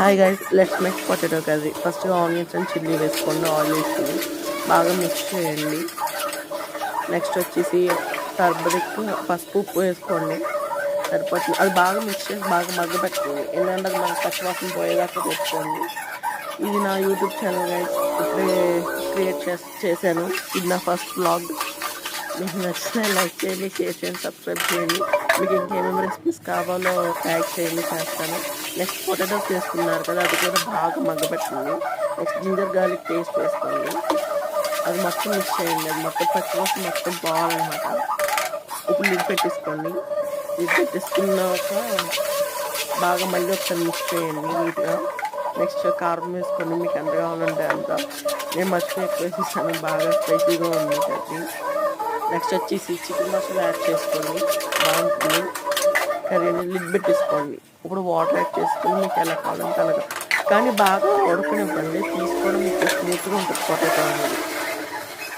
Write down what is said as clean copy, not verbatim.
Hi guys, let's make potato curry. First onions and chilli వేసుకోండి. Oil వేసుకుని బాగా mix చేయండి. నెక్స్ట్ వచ్చేసి టర్మరిక్, పసుపు, ఉప్పు వేసుకోండి. సరిపోతుంది. అది బాగా మిక్స్ చేసి బాగా మగ్గపెట్టుకోండి. ఎందుకంటే అది మనకు పచ్చివాసన పోయేదాకా పెట్టుకోండి. ఇది నా యూట్యూబ్ ఛానల్ గైస్, ఇప్పుడే క్రియేట్ చేశాను. ఇది నా ఫస్ట్ వ్లాగ్. మీకు నచ్చితే లైక్ చేయండి, షేర్ చేయండి, సబ్స్క్రైబ్ చేయండి. మీకు ఇంకేమేమి రెసిపీస్ కావాలో ట్యాగ్ చేయండి, చేస్తాను. నెక్స్ట్ పొటాటోస్ వేసుకున్నారు కదా, అది కూడా బాగా మగ్గపెట్టండి. నెక్స్ట్ జింజర్ గార్లిక్ పేస్ట్ వేసుకోండి. అది మొత్తం మిక్స్ చేయండి. అది మొత్తం పచ్చివాసన మొత్తం పోవాలన్నమాట. ఇప్పుడు లిడ్ పెట్టేసుకోండి. లిడ్ పెట్టేసుకున్నాక బాగా మళ్ళీ ఒకసారి మిక్స్ చేయండి నీట్గా. నెక్స్ట్ కారం వేసుకోండి, మీకు ఎంత కావాలంటే అంత. నేను మర్చిపోయి ఎక్కువ వేసేసాను, బాగా స్పైసీగా ఉంది కర్రీ. నెక్స్ట్ వచ్చేసి చికెన్ మసాలా యాడ్ చేసుకోండి, బాగుంటుంది కర్రీ అనేది. లిడ్ పెట్టేసుకోండి. ఇప్పుడు వాటర్ యాడ్ చేసుకొని మీకు ఎలా కావాలంటే అలాగా, కానీ బాగా ఉడకనివ్వండి. తీసుకోవడం మీకు స్మూత్గా ఉంటుంది పొటాటో అనేది.